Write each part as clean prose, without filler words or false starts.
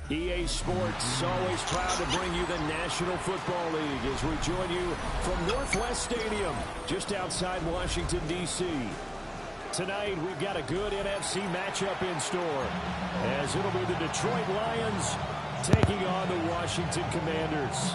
EA Sports, always proud to bring you the National Football League as we join you from Northwest Stadium, just outside Washington, D.C. Tonight, we've got a good NFC matchup in store, as it'll be the Detroit Lions taking on the Washington Commanders.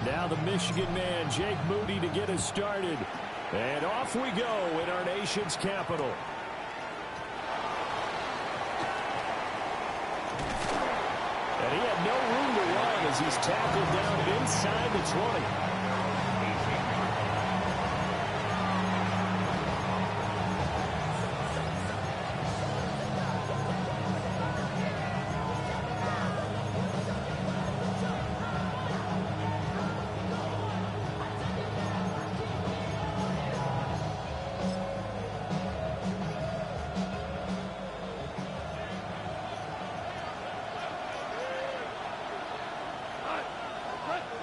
Now the Michigan man, Jake Moody, to get us started. And off we go in our nation's capital. And he had no room to run as he's tackled down inside the 20.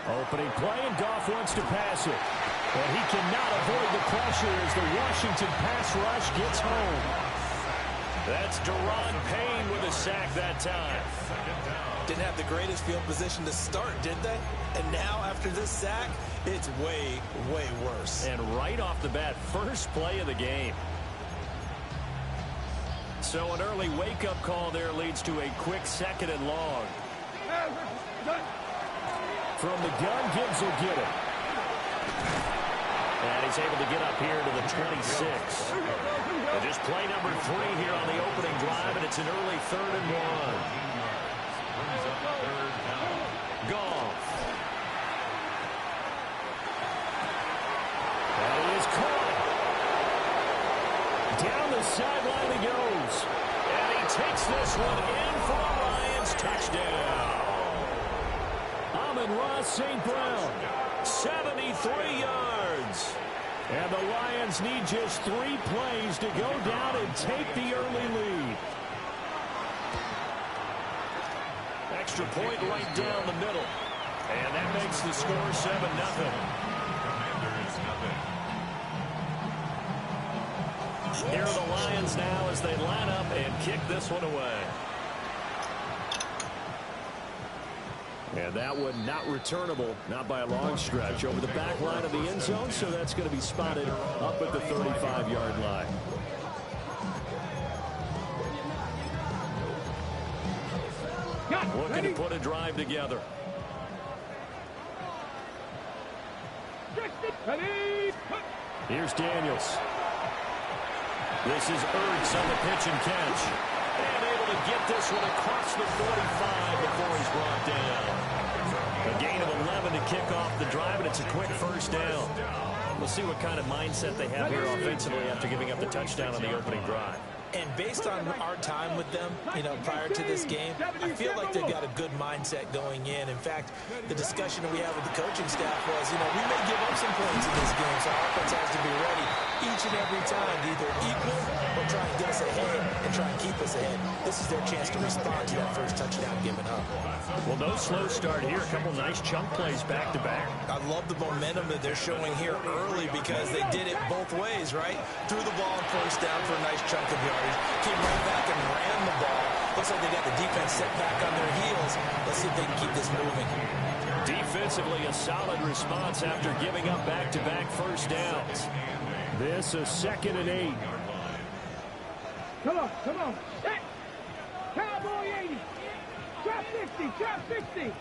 Opening play, and Goff wants to pass it. And he cannot avoid the pressure as the Washington pass rush gets home. That's Deron Payne with a sack that time. Didn't have the greatest field position to start, did they? And now, after this sack, it's way, way worse. And right off the bat, first play of the game. So an early wake-up call there leads to a quick 2nd and long. From the gun, Gibbs will get it. And he's able to get up here to the 26. And just play number 3 here on the opening drive, and it's an early 3rd and 1. Goff. And he is caught. Down the sideline he goes. And he takes this one in for a Lions touchdown. Amon-Ra St. Brown, 73 yards. And the Lions need just 3 plays to go down and take the early lead. Extra point right down the middle. And that makes the score 7-0. Here are the Lions now as they line up and kick this one away. And that one not returnable, not by a long stretch, over the back line of the end zone, so that's going to be spotted up at the 35-yard line. Looking to put a drive together. Here's Daniels. This is Ertz on the pitch and catch. And able to get this one across the 45 before he's brought down. A gain of 11 to kick off the drive, and it's a quick first down. We'll see what kind of mindset they have here offensively after giving up the touchdown on the opening drive. And based on our time with them, prior to this game, I feel like they've got a good mindset going in. In fact, the discussion that we had with the coaching staff was, we may give up some points in this game, so our offense has to be ready each and every time to either equal or try and get us ahead and try and keep us ahead. This is their chance to respond to that first touchdown given up. Well, no slow start here. A couple nice chunk plays back-to-back. I love the momentum that they're showing here early because they did it both ways, right? Threw the ball on first down for a nice chunk of yardage, came right back and ran the ball. Looks like they got the defense set back on their heels. Let's see if they can keep this moving. Defensively, a solid response after giving up back-to-back first downs. This a 2nd and 8. Come on. Hey. Cowboy 80. Drop 50.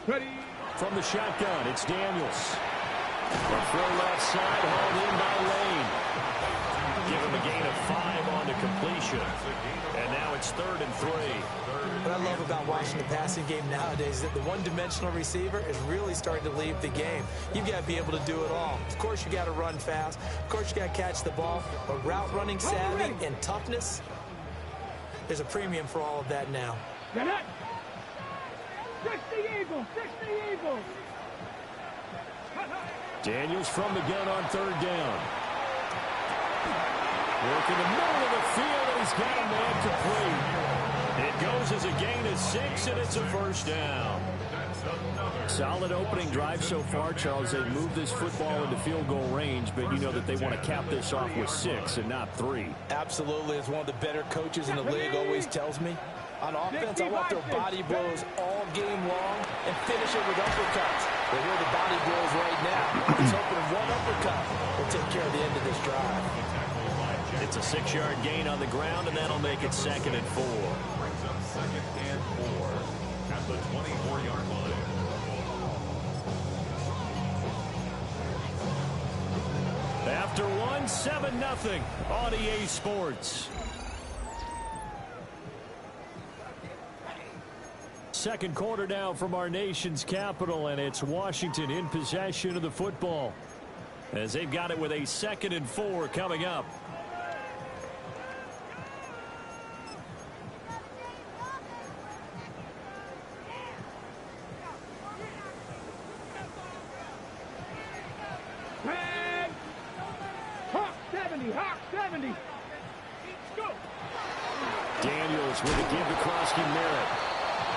Ready. From the shotgun, it's Daniels. The throw left side, hauled in by Lane. Give him a gain of 5 on the completion. And now it's 3rd and 3. What I love about watching the passing game nowadays is that the one-dimensional receiver is really starting to leave the game. You've got to be able to do it all. Of course, you got to run fast. Of course, you got to catch the ball. But route running savvy and toughness, there's a premium for all of that now. Get it! 60 Eagles! 60 Eagles! Daniels from the gun on 3rd down. Working the middle of the field, and he's got a man complete. It goes as a gain of 6, and it's a 1st down. Solid opening drive so far, Charles. They've moved this football into field goal range, but you know that they want to cap this off with 6 and not 3. Absolutely. As one of the better coaches in the league always tells me, on offense, I want their body blows all game long and finish it with uppercuts. Well, here are the body blows right now. He's hoping one uppercut will take care of the end of this drive. It's a 6-yard gain on the ground, and that'll make it 2nd and 4. Brings up 2nd and 4 at the 24-yard line. After 1, 7-0 on EA Sports. Second quarter now from our nation's capital, and it's Washington in possession of the football as they've got it with a 2nd and 4 coming up. Hawk 70, Hawk 70. Go. Daniels with a give to Krosky Merritt.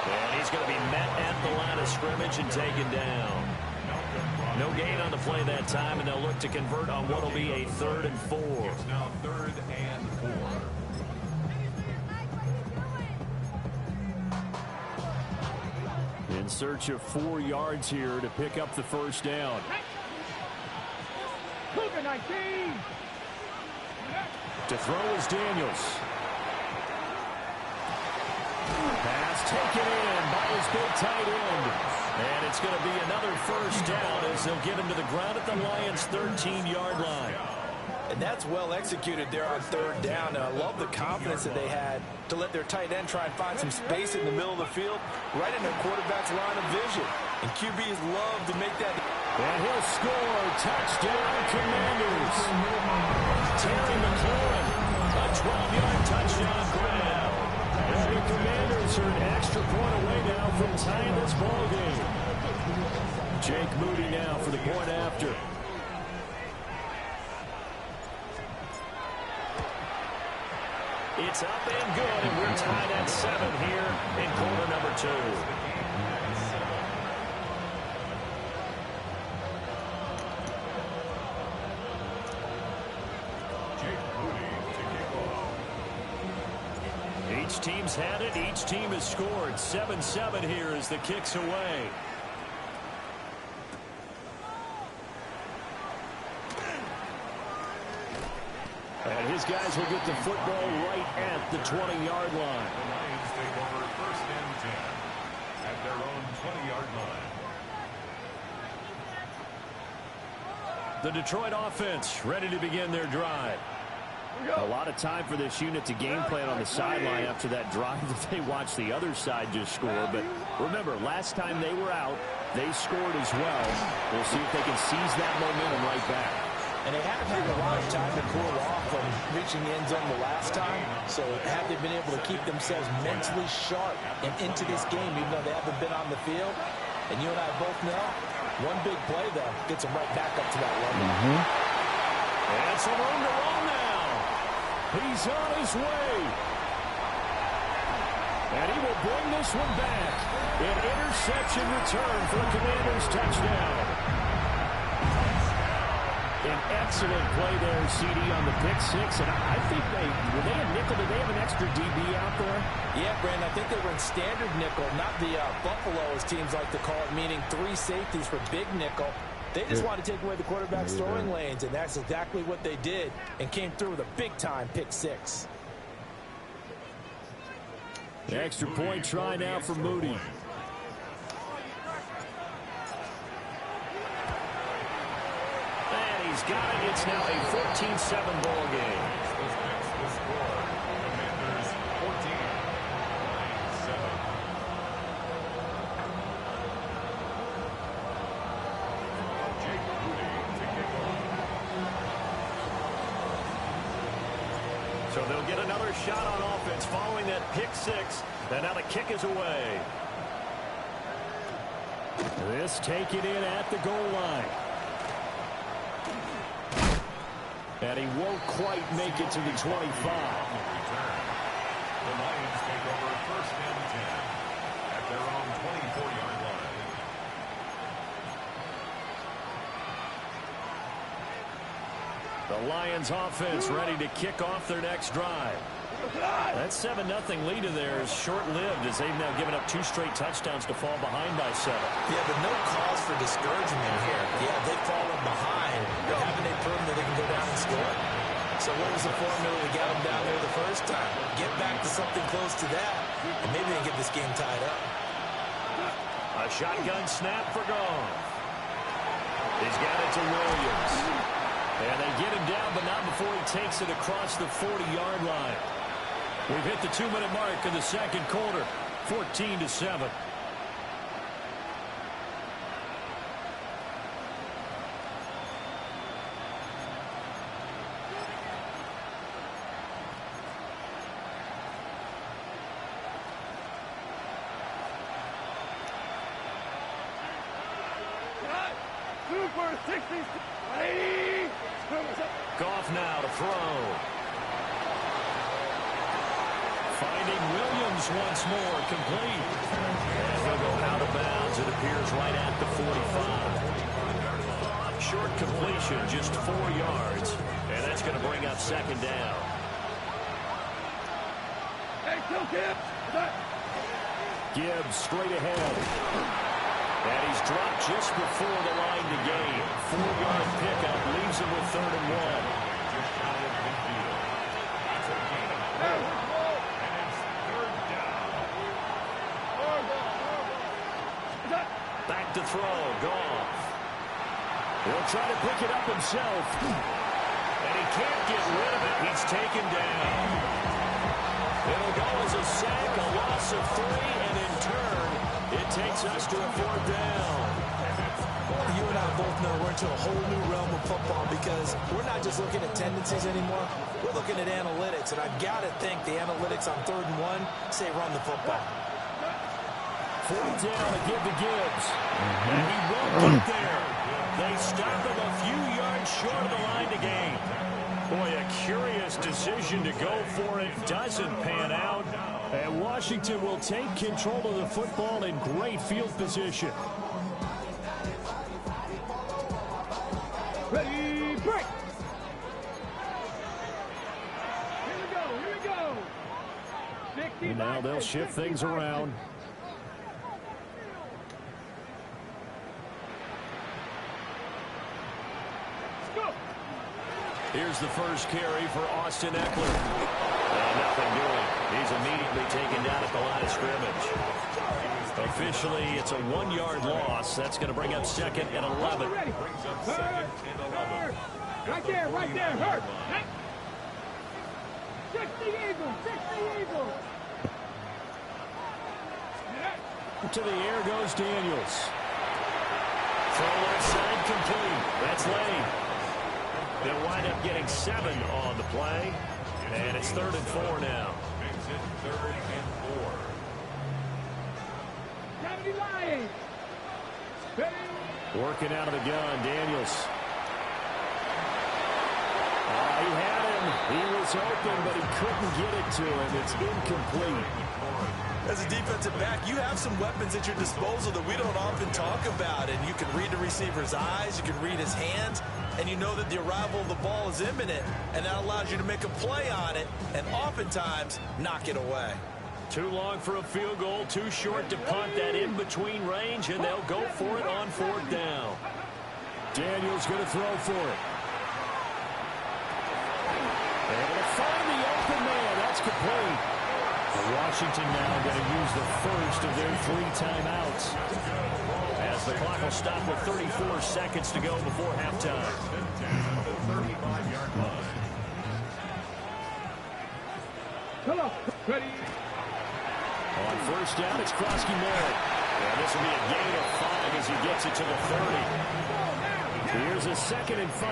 And he's going to be met at the line of scrimmage and taken down. No gain on the play that time, and they'll look to convert on what will be a 3rd and 4. It's now 3rd and 4. In search of 4 yards here to pick up the 1st down. Cougar 19. To throw is Daniels. Pass taken in by his big tight end. And it's going to be another 1st down as they'll get him to the ground at the Lions' 13-yard line. And that's well executed there on 3rd down. And I love the confidence that they had to let their tight end try and find some space in the middle of the field, right in their quarterback's line of vision. And QBs love to make that. And he'll score. Touchdown, Commanders. Terry McLaurin, a 12-yard touchdown grab. And the Commanders are an extra point away now from tying this ball game. Jake Moody now for the point after. It's up and good, and we're tied at 7 here in quarter number 2. Each team's had it. Each team has scored. 7-7 here as the kick's away. And his guys will get the football right at the 20-yard line. The Lions take over 1st and 10 at their own 20-yard line. The Detroit offense ready to begin their drive. A lot of time for this unit to game plan on the sideline after that drive that they watched the other side just score. But remember, last time they were out, they scored as well. We'll see if they can seize that momentum right back. And they haven't had a lot of time to cool off from reaching the end zone the last time. So have they been able to keep themselves mentally sharp and into this game, even though they haven't been on the field? And you and I both know, one big play, though, gets them right back up to that level. And some room to run now. He's on his way. And he will bring this one back. An interception return for a Commanders touchdown. An excellent play there, CD, on the pick 6. And I think were they a nickel? Did they have an extra DB out there? Yeah, Brandon, I think they were in standard nickel, not the Buffalo, as teams like to call it, meaning 3 safeties for big nickel. They just wanted to take away the quarterback's throwing lanes, and that's exactly what they did and came through with a big-time pick 6. The extra point try now for Moody. And he's got it. It's now a 14-7 ball game. So they'll get another shot on offense following that pick six. And now the kick is away. This taken in at the goal line. And he won't quite make it to the 25. The Lions take over first and 10 at their own 24-yard line. The Lions offense ready to kick off their next drive. That 7-0 lead of theirs short-lived as they've now given up 2 straight touchdowns to fall behind by 7. Yeah, but no cause for discouragement here. Yeah, they've fallen behind, but haven't they proven that they can go down and score? So what was the formula that got them down there the first time? Get back to something close to that, and maybe they can get this game tied up. A shotgun snap for Goff. He's got it to Williams. And they get him down, but not before he takes it across the 40-yard line. We've hit the 2-minute mark in the second quarter, 14-7. Goff now to throw. Finding Williams once more, complete. And he'll go out of bounds, it appears, right at the 45. Short completion, just 4 yards. And that's going to bring up second down. Hey, kill Gibbs. Gibbs straight ahead. And he's dropped just before the line to gain. 4-yard pickup leaves him with 3rd and 1. Back to throw, Goff. He'll try to pick it up himself. And he can't get rid of it. He's taken down. It'll go as a sack, a loss of 3, and in turn, it takes us to a 4th down. You and I both know we're into a whole new realm of football because we're not just looking at tendencies anymore. We're looking at analytics, and I've got to think the analytics on 3rd and 1 say run the football. 4th down to give to Gibbs. And he won't get there. They stop him a few yards short of the line to gain. Boy, a curious decision to go for it. Doesn't pan out. And Washington will take control of the football in great field position. Ready, break. Here we go, here we go. And now they'll shift things around. Here's the first carry for Austin Eckler. Nothing doing. He's immediately taken down at the line of scrimmage. Officially, it's a 1-yard loss. That's going to bring up 2nd and 11. Right there, hurt. Fix the Eagles, To the air goes Daniels. Throw left side complete. That's Lane. They'll wind up getting 7 on the play. And it's 3rd and 4 now. Makes it 3rd and 4. Working out of the gun, Daniels. He had him. He was open, but he couldn't get it to him. It's incomplete. As a defensive back, you have some weapons at your disposal that we don't often talk about. And you can read the receiver's eyes, you can read his hands, and you know that the arrival of the ball is imminent. And that allows you to make a play on it and oftentimes knock it away. Too long for a field goal, too short to punt that in-between range, and they'll go for it on 4th down. Daniels going to throw for it. Able to find the open man. That's complete. Washington now going to use the first of their 3 timeouts. As the clock will stop with 34 seconds to go before halftime. 35-yard line. Hello, ready. On 1st down, it's Krosky-Merritt. And this will be a gain of 5 as he gets it to the 30. Here's a 2nd and 5. A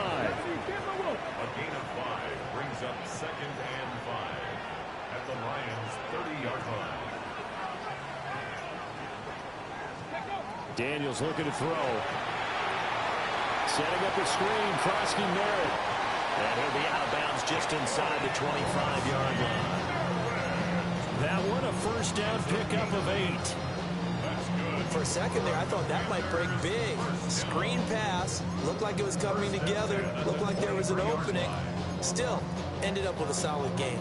gain of 5 brings up 2nd and 5. Daniels looking to throw. Setting up a screen. Krosky Merritt. And he'll be out of bounds just inside the 25-yard line. That one a first down pickup of 8. For a second there, I thought that might break big. Screen pass. Looked like it was coming together. Looked like there was an opening. Still, ended up with a solid game.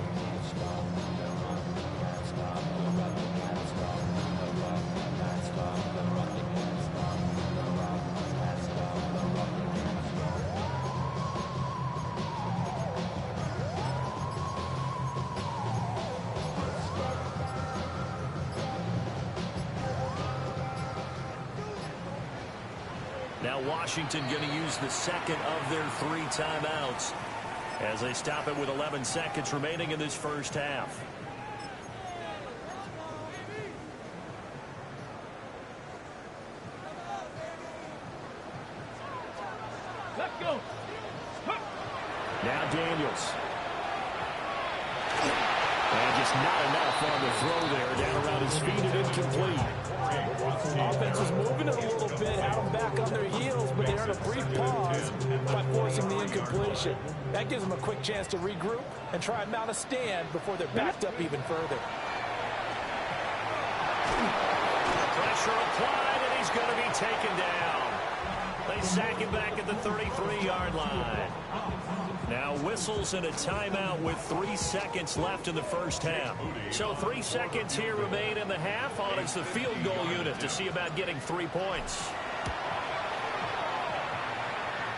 Now Washington going to use the second of their 3 timeouts as they stop it with 11 seconds remaining in this first half. Let's go. Now Daniels. And just not enough on the throw there. Down around his feet and incomplete. Offense was moving it a little bit, had them back on their heels, but they're in a brief pause by forcing the incompletion. That gives them a quick chance to regroup and try and mount a stand before they're backed up even further. Pressure applied, and he's going to be taken down. They sack him back at the 33-yard line. Now whistles and a timeout with 3 seconds left in the first half. So 3 seconds here remain in the half. On is the field goal unit to see about getting 3 points.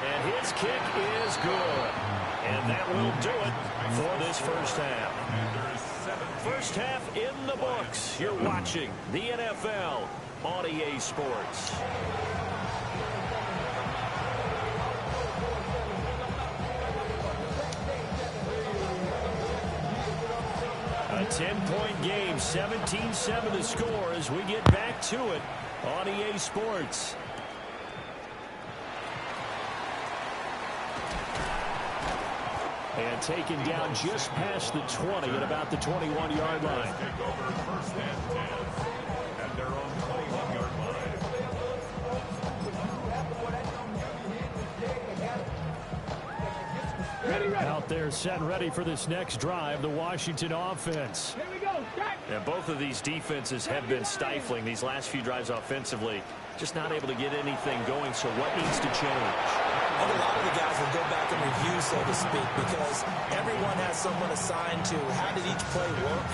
And his kick is good. And that will do it for this first half. First half in the books. You're watching the NFL on EA Sports. A 10-point game, 17-7 the score as we get back to it on EA Sports. And taken down just past the 20 at about the 21-yard line. Take over first and 10 at their own 21-yard line. Out there set and ready for this next drive, the Washington offense. Here we go. Start. And both of these defenses have been stifling these last few drives offensively. Just not able to get anything going, so what needs to change? And a lot of the guys will go back and review, so to speak, because everyone has someone assigned to how did each play work.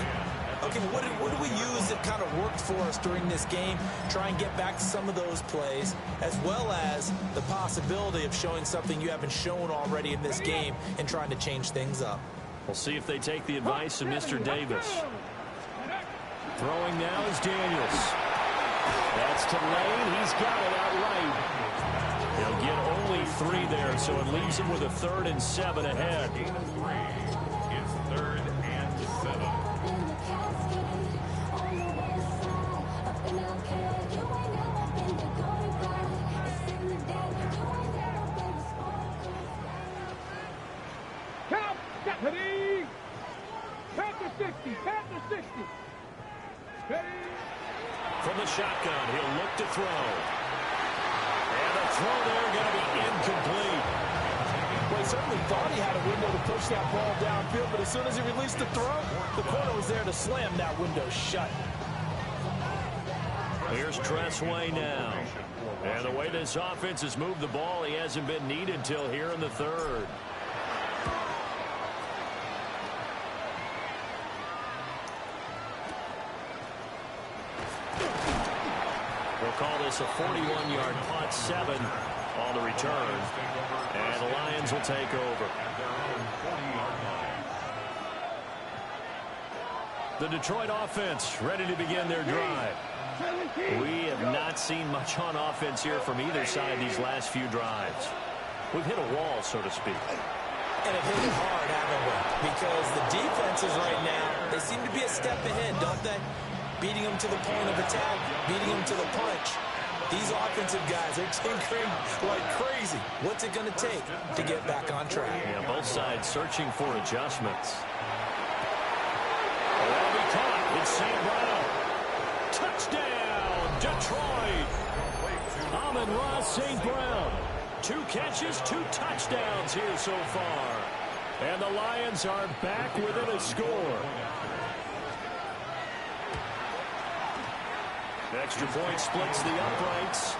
Okay, what do we use that kind of worked for us during this game? Try and get back to some of those plays, as well as the possibility of showing something you haven't shown already in this game and trying to change things up. We'll see if they take the advice of Mr. Davis. Throwing now is Daniels. That's to Lane. He's got it outright. He'll get only 3 there, so it leaves him with a 3rd and 7 ahead. It's 3rd and 7. Count. Ready. Count to 60. Count to 60. Ready. From the shotgun, he'll look to throw. And the throw there going to be incomplete. Well, he certainly thought he had a window to push that ball downfield, but as soon as he released the throw, the corner was there to slam that window shut. Here's Tressway now. And the way this offense has moved the ball, he hasn't been needed till here in the 3rd. We'll call this a 41-yard punt, 7 on the return. And the Lions will take over. The Detroit offense ready to begin their drive. We have not seen much on offense here from either side these last few drives. We've hit a wall, so to speak. And it hit it hard, haven't we? Because the defenses right now, they seem to be a step ahead, don't they? Beating them to the point of attack, beating them to the punch. These offensive guys are tinkering like crazy. What's it going to take to get back on track? Yeah, both sides searching for adjustments. That'll be caught. It's St. Brown. Touchdown, Detroit. Amon-Ra St. Brown. 2 catches, 2 touchdowns here so far. And the Lions are back within a score. Extra point splits the uprights.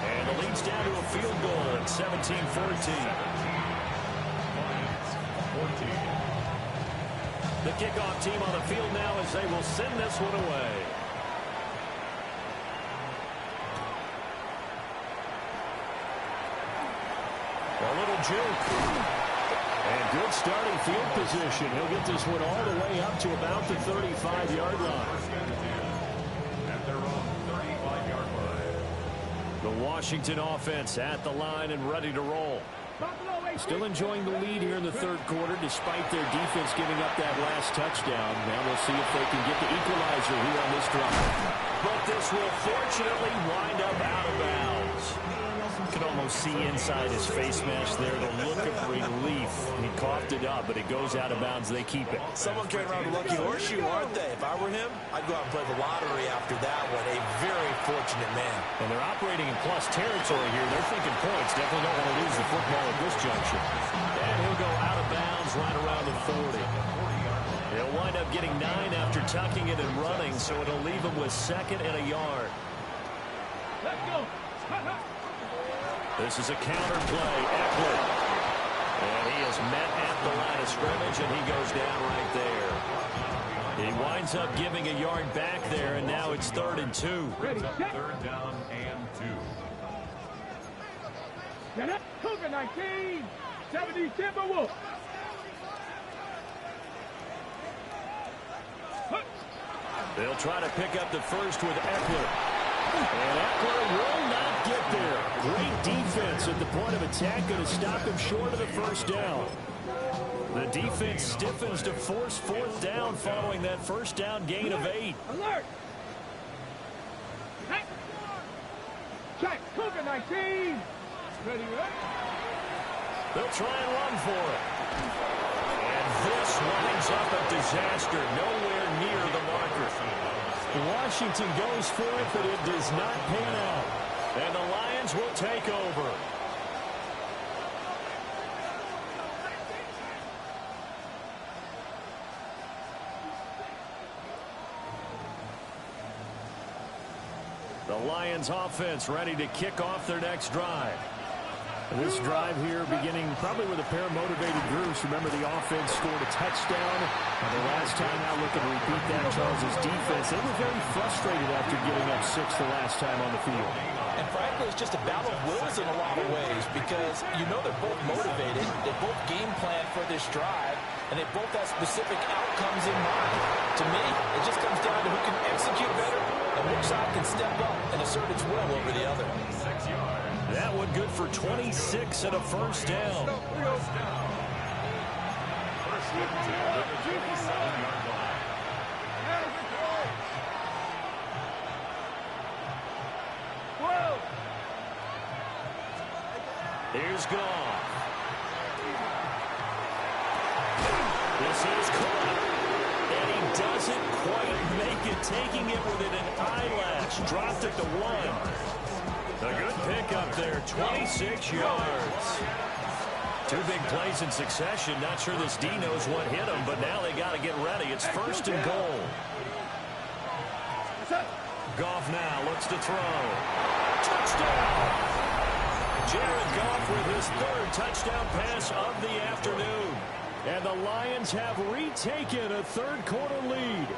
And the lead's down to a field goal at 17-14. The kickoff team on the field now as they will send this one away. A little juke. And good starting field position. He'll get this one all the way up to about the 35-yard line. At their own 35-yard line. The Washington offense at the line and ready to roll. Still enjoying the lead here in the third quarter despite their defense giving up that last touchdown. Now we'll see if they can get the equalizer here on this drive. But this will fortunately wind up out of bounds. You can almost see inside his face mask there the look of relief. He coughed it up, but it goes out of bounds. They keep it. Someone carrying around a lucky horseshoe, aren't they? If I were him, I'd go out and play the lottery after that one. A very fortunate man. And they're operating in plus territory here. They're thinking points. Definitely don't want to lose the football at this juncture. And he'll go out of bounds right around the 40. He'll wind up getting 9 after tucking it and running, so it'll leave him with 2nd and a yard. Let's go. This is a counter play. Eckler. And he is met at the line of scrimmage, and he goes down right there. He winds up giving a yard back there, and now it's 3rd and 2. Ready, set. 3rd down and 2. Get up. Cougar 19. 70 Timberwolves. They'll try to pick up the first with Eckler. And Eckler will not get there. Great defense at the point of attack, going to stop him short of the first down. The defense stiffens to force 4th down following that first down gain of 8. Alert. Hey. Check. Cougar 19. Ready, right? They'll try and run for it. And this winds up a disaster. Nowhere near the marker. Washington goes for it, but it does not pan out. And the Lions will take over. The Lions offense ready to kick off their next drive. This drive here beginning probably with a pair of motivated groups. Remember, the offense scored a touchdown. And the last time out looking to repeat that, Charles' defense, they were very frustrated after giving up 6 the last time on the field. And frankly, it's just a battle of wills in a lot of ways because you know they're both motivated. They both game plan for this drive, and they both have specific outcomes in mind. To me, it just comes down to who can execute better and which side can step up and assert its will over the other. 6 yards. That one good for 26 and a first down. First and 10 at the 27-yard line. Here's Goff. This is caught. And he doesn't quite make it, taking it within an eyelash. Dropped it to 1. A good pickup there, 26 yards. 2 big plays in succession. Not sure this D knows what hit him, but now they got to get ready. It's 1st and goal. Goff now looks to throw. Touchdown! Jared Goff with his 3rd touchdown pass of the afternoon. And the Lions have retaken a third quarter lead.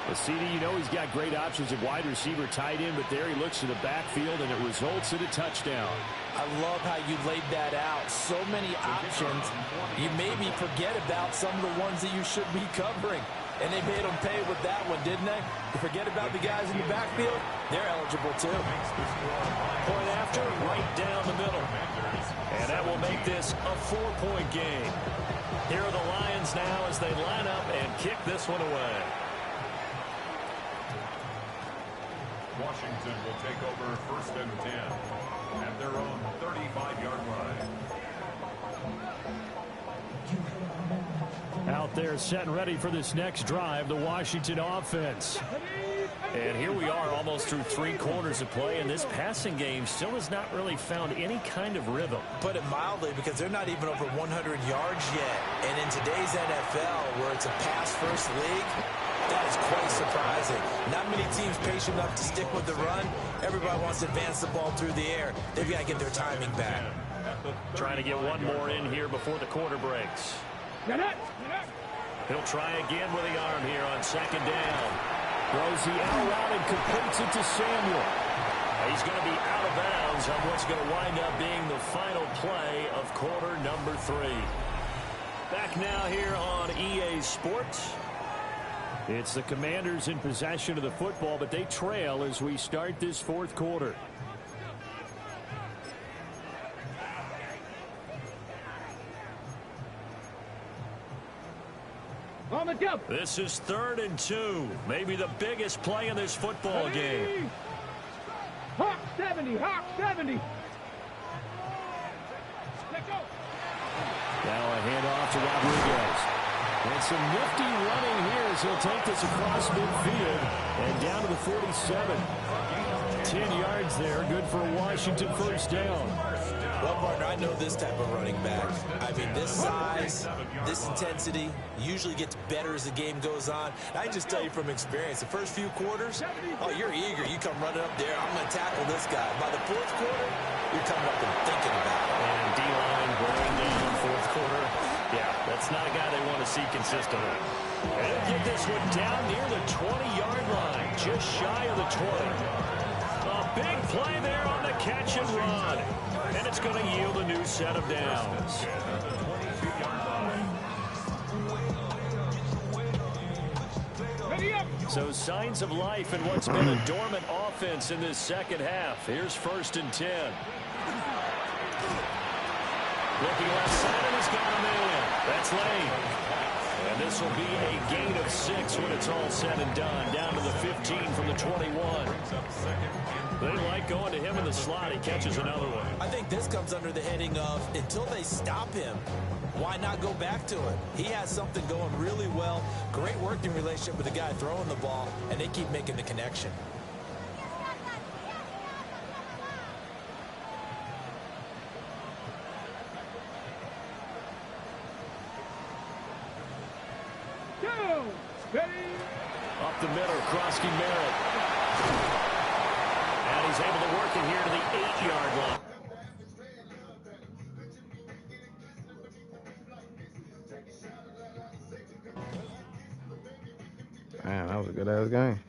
Well, CD, you know he's got great options at wide receiver, tight end, but there he looks to the backfield, and it results in a touchdown. I love how you laid that out. So many options. You maybe forget about some of the ones that you should be covering. And they made them pay with that one, didn't they? You forget about the guys in the backfield, they're eligible too. Point after, right down the middle. And that will make this a 4-point game. Here are the Lions now as they line up and kick this one away. Washington will take over 1st and 10 at their own 35-yard line. Out there set and ready for this next drive, the Washington offense. And here we are almost through 3 quarters of play, and this passing game still has not really found any kind of rhythm. Put it mildly, because they're not even over 100 yards yet. And in today's NFL, where it's a pass-first league, that is quite surprising. Not many teams patient enough to stick with the run. Everybody wants to advance the ball through the air. They've got to get their timing back. Trying to get one more in here before the quarter breaks. He'll try again with the arm here on 2nd down. Throws the out route and completes it to Samuel. He's going to be out of bounds on what's going to wind up being the final play of quarter number 3. Back now here on EA Sports. It's the Commanders in possession of the football, but they trail as we start this 4th quarter. On the jump. This is 3rd and 2. Maybe the biggest play in this football game. Hawk 70. Hawk 70. Let go. Now a handoff to Rodriguez. And some nifty running here as he'll take this across midfield and down to the 47. 10 yards there. Good for a Washington 1st down. Well, partner, I know this type of running back. I mean, this size, this intensity usually gets better as the game goes on. And I can just tell you from experience, the first few quarters, oh, you're eager. You come running up there. I'm going to tackle this guy. By the 4th quarter, you're coming up and thinking about it. And D-line going down 4th quarter. Yeah, that's not a guy they want to see consistently. And he'll get this one down near the 20-yard line, just shy of the 20. A big play there on the catch and run. And it's going to yield a new set of downs. So signs of life in what's been a dormant offense in this 2nd half. Here's 1st and 10. Looking left side, and he's got him in. That's Lane. And this will be a gain of 6 when it's all said and done. Down to the 15 from the 21. They like going to him in the slot. He catches another one. I think this comes under the heading of, until they stop him, why not go back to it? He has something going really well. Great working relationship with the guy throwing the ball, and they keep making the connection. Up the middle, Krosky Merritt. And he's able to work it here to the 8-yard line. Man, that was a good-ass game.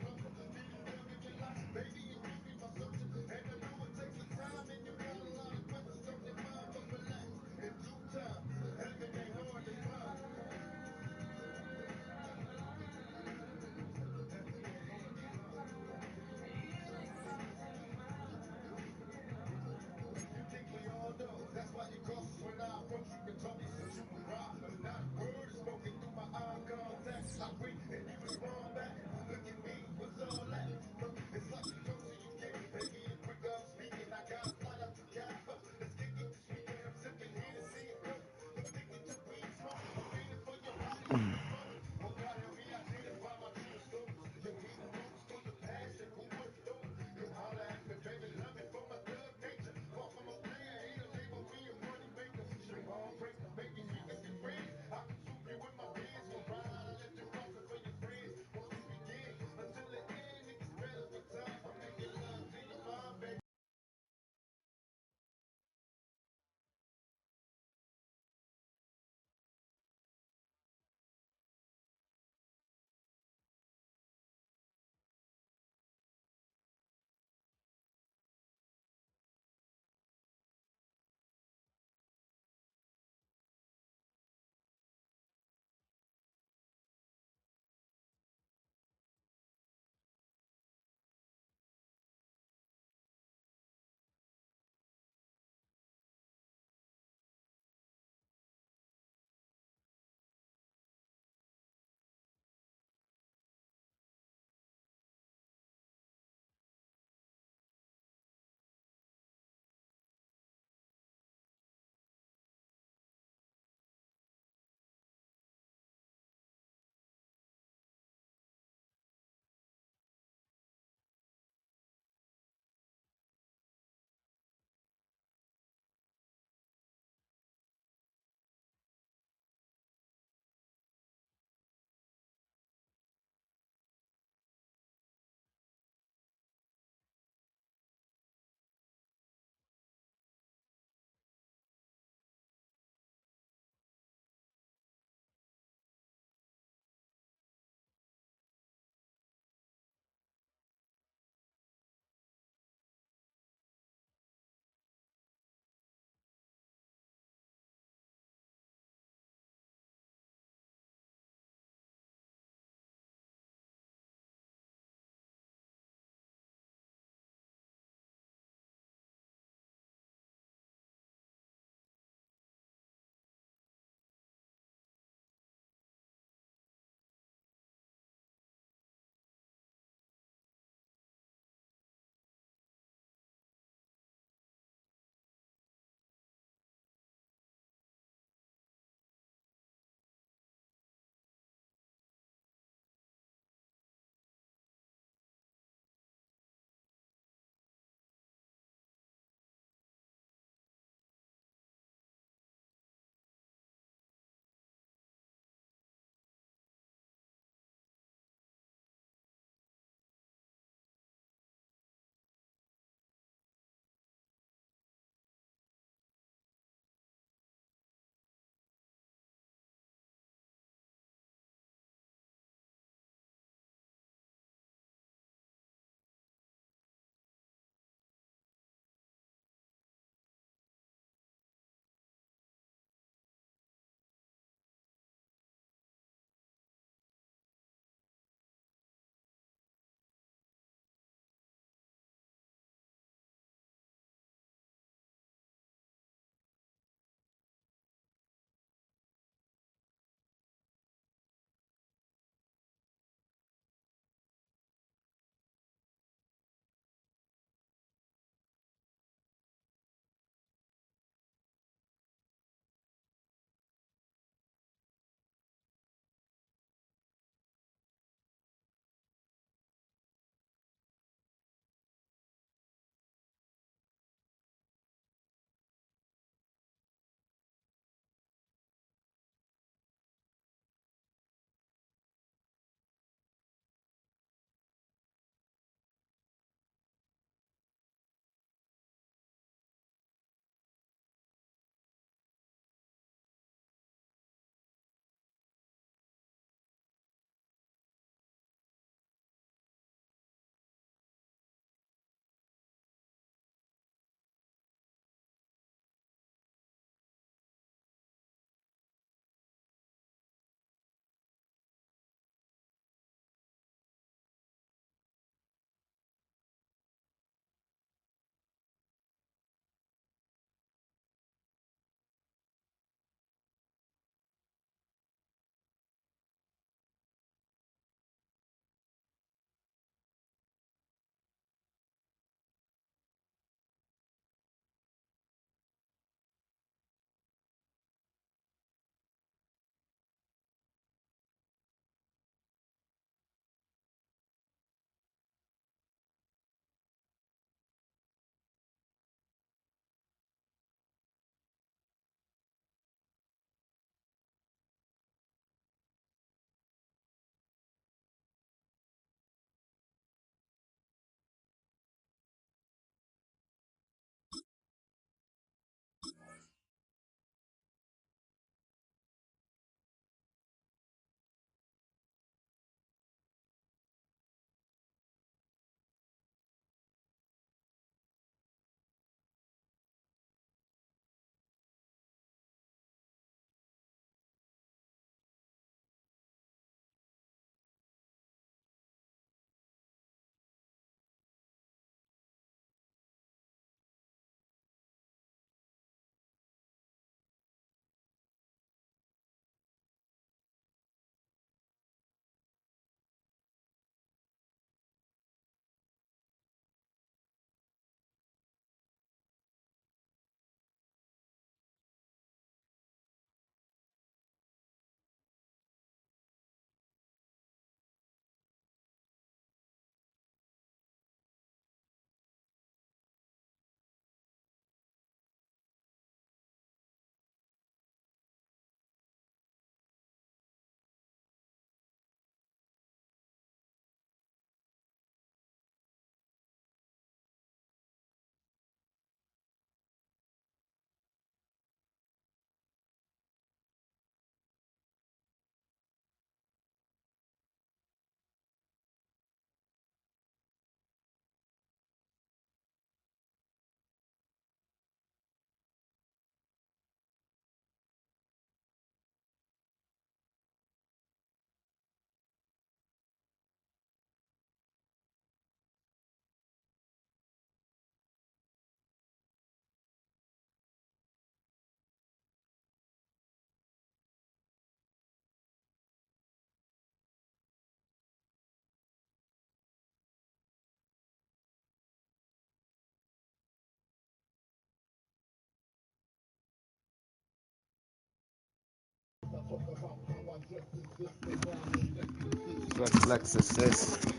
Flex assist.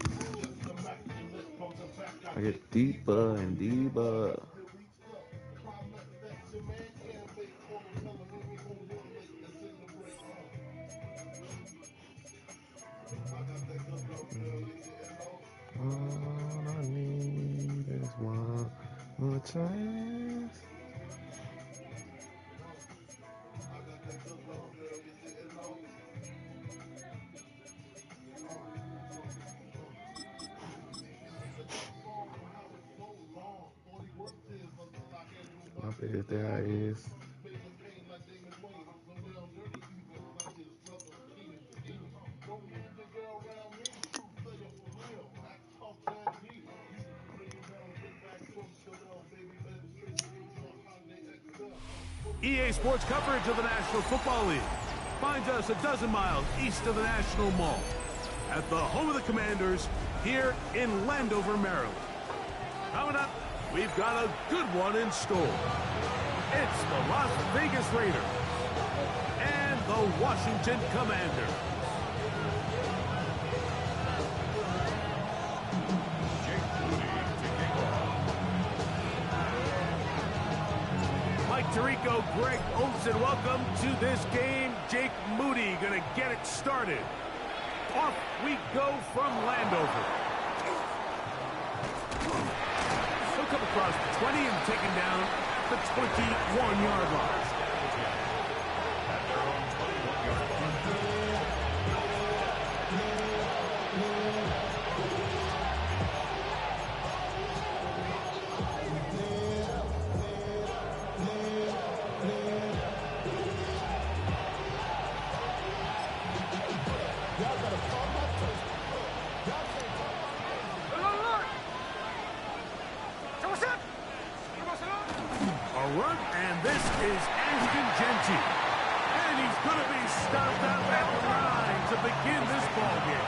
I get deeper and deeper. All I need is one more chance. My bad, there is. EA Sports coverage of the National Football League finds us a dozen miles east of the National Mall at the home of the Commanders here in Landover, Maryland. Coming up, we've got a good one in store. It's the Las Vegas Raiders and the Washington Commanders. Mike Tirico, Greg Olson, welcome to this game. Jake Moody going to get it started. Off we go from Landover. He'll come across the 20 and taken down the 21-yard line. At their own 21-yard line. Run, and this is Ashton Genty. And he's going to be stopped out at the line to begin this ball game.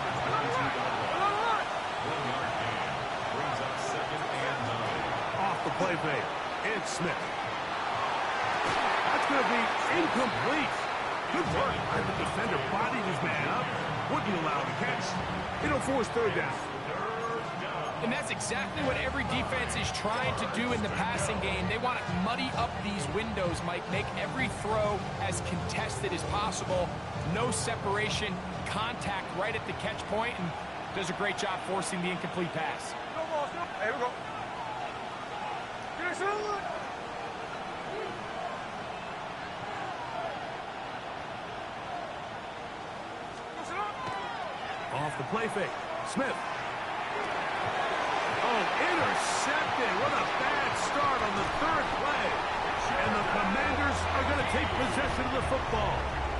1-yard gain brings up 2nd and 9. Off the play fake, it's Smith. That's going to be incomplete. Good work by the defender, bodied his man up, wouldn't allow the catch. It'll force third down. And that's exactly what every defense is trying to do in the passing game. They want to muddy up these windows, Mike, make every throw as contested as possible. No separation, contact right at the catch point, and does a great job forcing the incomplete pass. Here we go. Off the play fake, Smith. Intercepted. What a bad start on the third play. And the Commanders are going to take possession of the football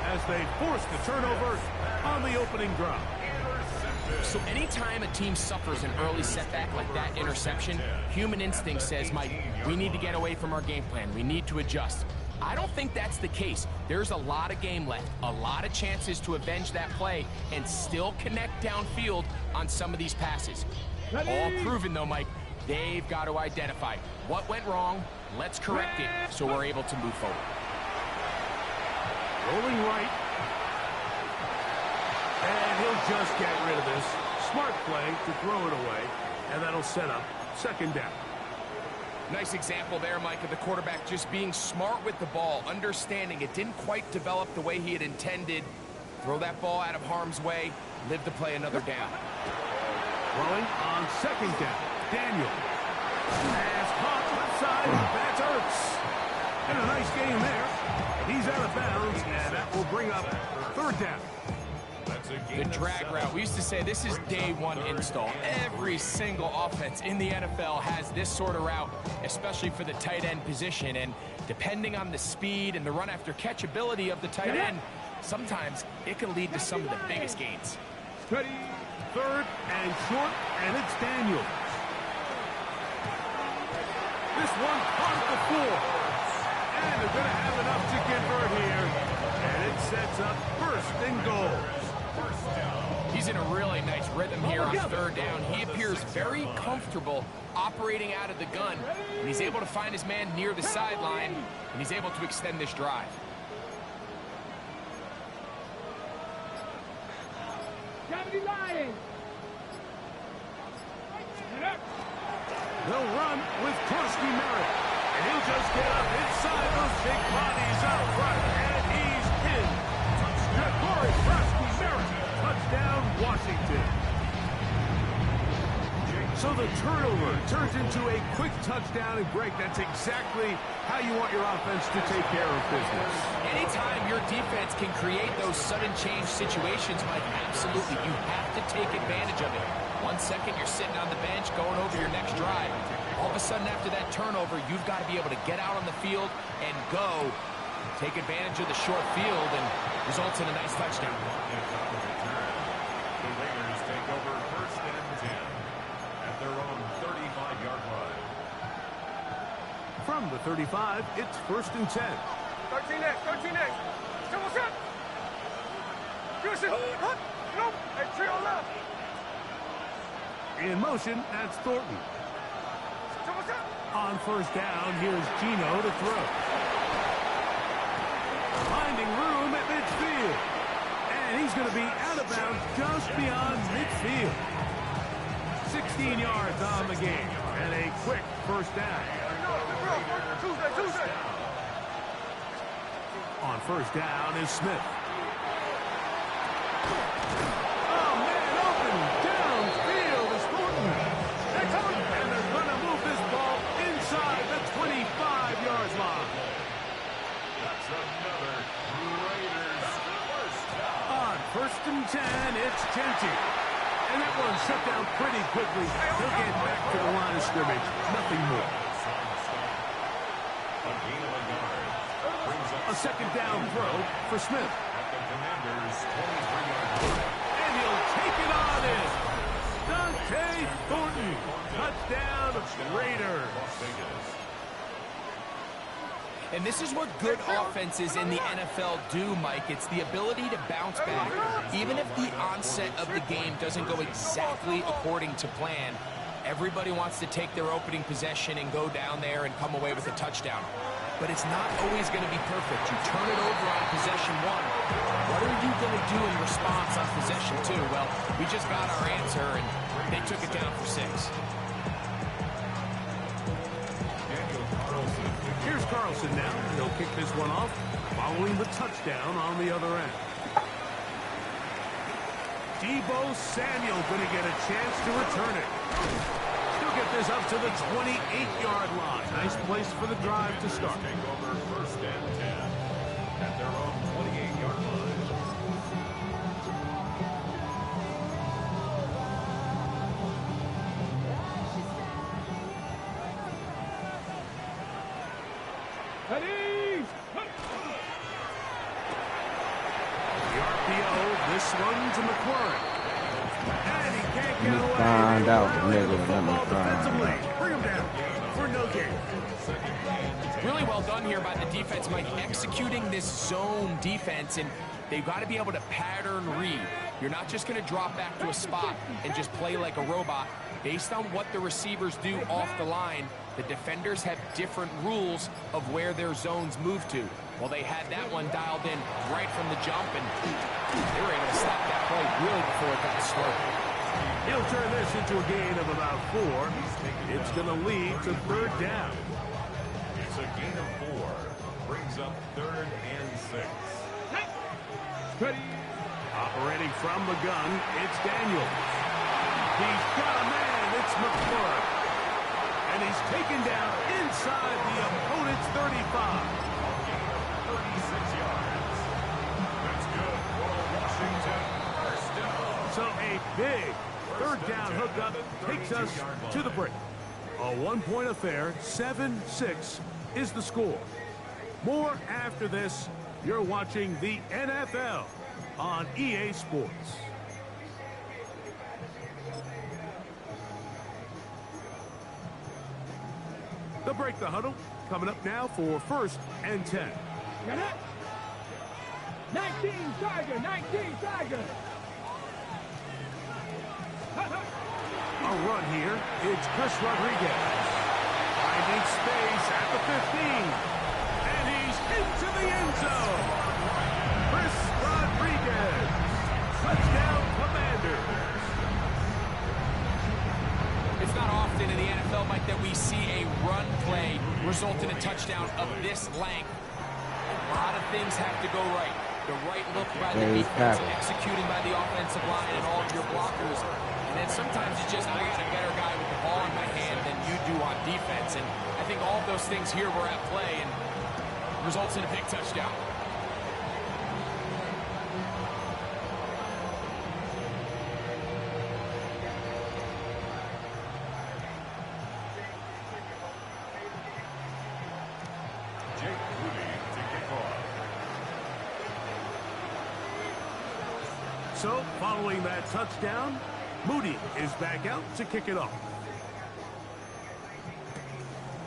as they force the turnover on the opening drive. So anytime a team suffers an early setback like that interception, human instinct says, Mike, we need to get away from our game plan. We need to adjust. I don't think that's the case. There's a lot of game left, a lot of chances to avenge that play and still connect downfield on some of these passes. All proven, though, Mike. They've got to identify what went wrong. Let's correct it so we're able to move forward. Rolling right. And he'll just get rid of this. Smart play to throw it away. And that'll set up 2nd down. Nice example there, Mike, of the quarterback just being smart with the ball, understanding it didn't quite develop the way he had intended. Throw that ball out of harm's way, live to play another down. Throwing on 2nd down. Daniel. Pass caught left side. That's Ertz. And a nice game there. He's out of bounds, and that will bring up 3rd down. The drag route. We used to say this is day one install. Every single offense in the NFL has this sort of route, especially for the tight end position. And depending on the speed and the run after catch ability of the tight end, sometimes it can lead to some of the biggest gains. Ready. 3rd and short, and it's Daniel. This one caught the 4. And they're going to have enough to convert here. And it sets up 1st and goal. He's in a really nice rhythm here on 3rd down. He appears very comfortable operating out of the gun. And he's able to find his man near the sideline, and he's able to extend this drive. 70 Lions. They'll run with Korsky Merritt. And he'll just get up inside those big bodies out front. And he's in. Corey Korsky Merritt. Touchdown, Washington. So the turnover turns into a quick touchdown. And Greg, that's exactly how you want your offense to take care of business. Anytime your defense can create those sudden change situations, Mike, absolutely, you have to take advantage of it. 1 second, you're sitting on the bench going over your next drive. All of a sudden, after that turnover, you've got to be able to get out on the field and go. Take advantage of the short field and results in a nice touchdown. The Raiders take over first and 10 at their own 35-yard line. From the 35, it's first and 10. 13 X. Come on, set. Good shit. Nope. Hey, trio left. In motion, that's Thornton. Come on, set. On first down, here's Gino to throw. Finding room at midfield. And he's going to be out of bounds just beyond midfield. 16 yards on the game. And a quick first down. Tuesday. On first down is Smith. Oh, man, open downfield is Thornton. And they're going to move this ball inside the 25-yard line. That's another Raiders first down. On first and 10, it's Genty. And that one shut down pretty quickly. He'll get back to the line of scrimmage. Nothing more. A second down throw for Smith. At the Commanders' 23-yard line. And he'll take it on in. Dante Thornton. Touchdown, Raiders. Las Vegas. And this is what good offenses in the NFL do, Mike. It's the ability to bounce back. Even if the onset of the game doesn't go exactly according to plan, everybody wants to take their opening possession and go down there and come away with a touchdown. But it's not always going to be perfect. You turn it over on possession one. What are you going to do in response on possession two? Well, we just got our answer, and they took it down for 6. Here's Carlson now. He'll kick this one off, following the touchdown on the other end. Deebo Samuel going to get a chance to return it. He'll get this up to the 28-yard line. Nice place for the drive to start. Take over first and 10 at their own 28-yard line. Ready. The RPO, this one to McLaurin. And he can't get away. Find out, nigga. Let me Defensively, find out. bring him down for no gain. Really well done here by the defense, Mike, executing this zone defense, and they've got to be able to pattern read. You're not just going to drop back to a spot and just play like a robot. Based on what the receivers do off the line, the defenders have different rules of where their zones move to. Well, they had that one dialed in right from the jump, and they were able to stop that play really before it got started. He'll turn this into a gain of about 4. It's going to lead to third down. It's a gain of 4. Brings up third and 6. Ready. Operating from the gun, it's Daniels. He's got a man, it's McLaurin. And he's taken down inside the opponent's 35. 36 yards. That's good for Washington. First down. So a big third down hookup takes us to the break. A one-point affair, 7-6 is the score. More after this. You're watching the NFL on EA Sports. The break, the huddle, coming up now for first and 10. Got it. 19 Tiger. 19 Tiger. A run here. It's Chris Rodriguez. Finding space at the 15. And he's into the end zone. Chris Rodriguez. Touchdown, Commanders. NFL, Mike, that we see a run play result in a touchdown of this length. A lot of things have to go right. The right look by the defense, executing by the offensive line and all of your blockers. And then sometimes it's just, I got a better guy with the ball in my hand than you do on defense. And I think all of those things here were at play and results in a big touchdown. So, following that touchdown, Moody is back out to kick it off.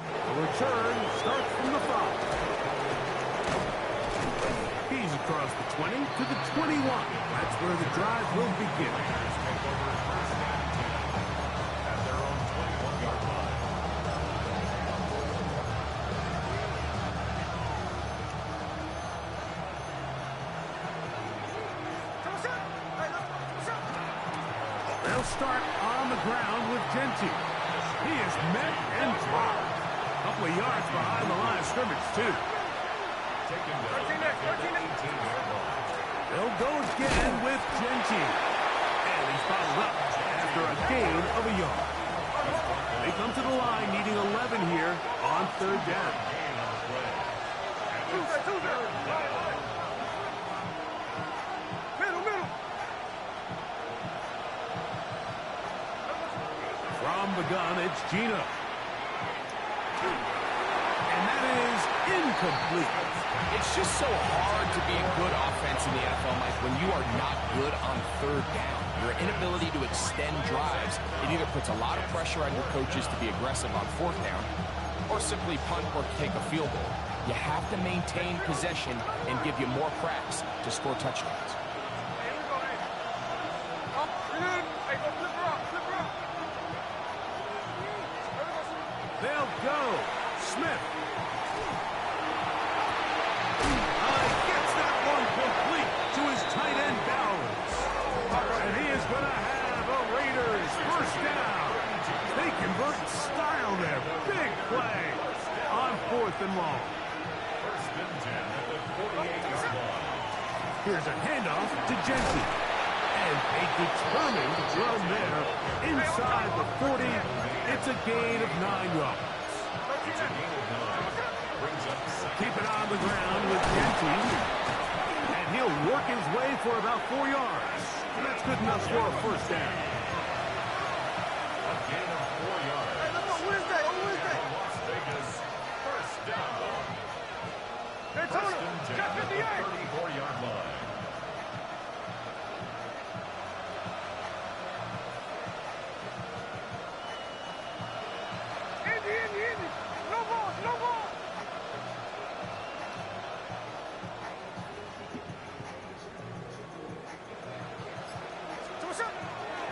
The return starts from the 5. He's across the 20 to the 21. That's where the drive will begin. At their own 21-yard line. They'll start on the ground with Genty. He is met and dropped. A couple of yards behind the line of scrimmage, too. Taken down at the 18-yard line. They'll go again with Genty. And he's followed up after a gain of a yard. They come to the line needing 11 here on 3rd down. Gain on the play. And it's 3rd down. From the gun, it's Gino. And that is incomplete. It's just so hard to be a good offense in the NFL, Mike, when you are not good on 3rd down. Your inability to extend drives, it either puts a lot of pressure on your coaches to be aggressive on 4th down, or simply punt or take a field goal. You have to maintain possession and give you more cracks to score touchdowns. They'll go. Smith. Gets that one complete to his tight end Bowers. And he is going to have a Raiders 1st down. They convert in style there. Big play on 4th and long. 1st and 10 at the 48-yard line. Here's a handoff to Genty. And a determined run there inside the 40. It's a gain of 9 yards. It's a gain of 9. Brings up 2nd. Keep it on the ground with Genty. And he'll work his way for about 4 yards. And that's good enough for a 1st down. A gain of 4 yards. Las Vegas, 1st down. 1st and 10 at the 34-yard line.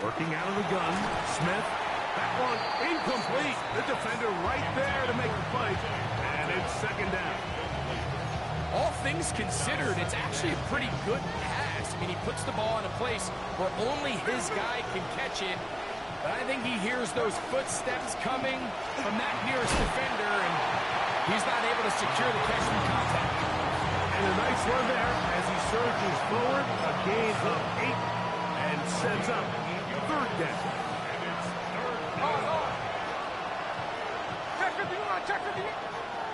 Working out of the gun, Smith. That one incomplete. The defender right there to make the fight. And it's 2nd down. All things considered, it's actually a pretty good pass. I mean, he puts the ball in a place where only his guy can catch it. But I think he hears those footsteps coming from that nearest defender, and he's not able to secure the catch from contact. And a nice run there as he surges forward. A gain of 8 and sets up 3rd down. And it's 3rd down.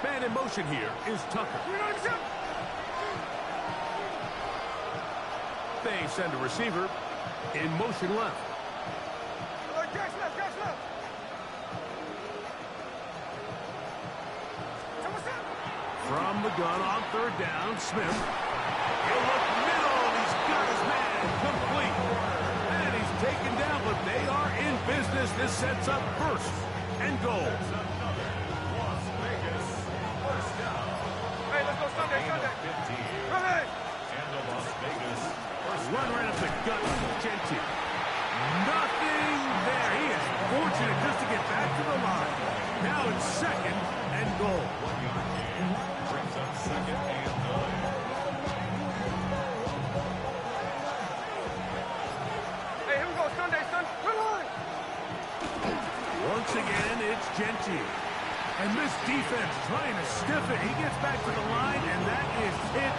Man in motion here is Tucker. They send a receiver in motion left. From the gun on 3rd down, Smith. He'll look middle, and he's got his man complete. And he's taken down, but they are in business. This sets up 1st and goal. Las Vegas, 1st down. Hey, let's go Sunday, Gain of Sunday. 15. Sunday. And the Las Vegas 1st Run down. right up the gut of Genty. Nothing there. He is fortunate just to get back to the line. Now it's 2nd and goal. 1-yard gain. Brings up 2nd and 9. Hey, here we go Sunday, Sunday. Come on. Once again, it's Genty. And this defense trying to stiff it. He gets back to the line, and that is hit.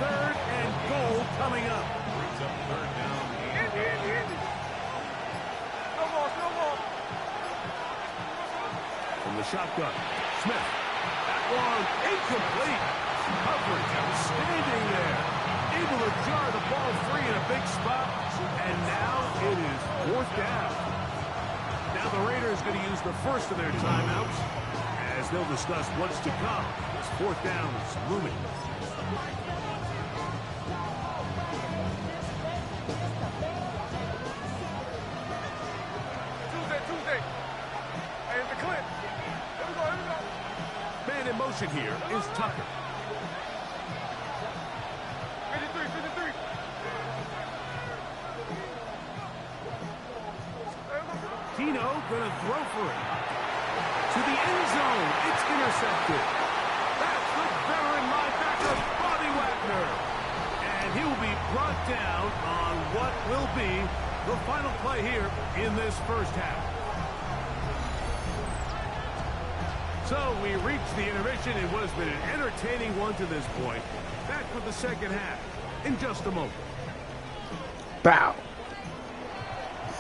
3rd and goal coming up. Brings up 3rd down. Indy. No more. From the shotgun, Smith. That one incomplete. Coverage outstanding there. Able to jar the ball free in a big spot. And now it is 4th down. Now the Raiders going to use the first of their timeouts as they'll discuss what's to come. This 4th down is looming. Tuesday. Hey, the clip. Here we go. Man in motion here is Tucker. 53. Tino gonna throw for it. To the end zone. It's intercepted. That's the veteran linebacker, Bobby Wagner. And he will be brought down on what will be the final play here in this first half. So we reached the intermission in what has been an entertaining one to this point. Back with the second half in just a moment. Bow.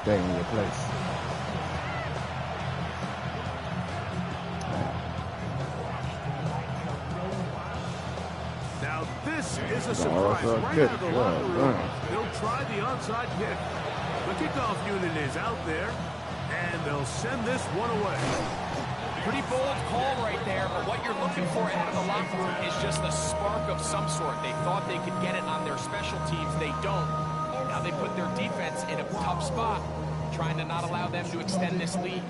Stay in your place. Now this is a surprise right out of the locker room. They'll try the onside kick. The kickoff unit is out there, and they'll send this one away. Pretty bold call right there, but what you're looking for out of the locker room is just a spark of some sort. They thought they could get it on their special teams. They don't. Now they put their defense in a tough spot, trying to not allow them to extend this lead.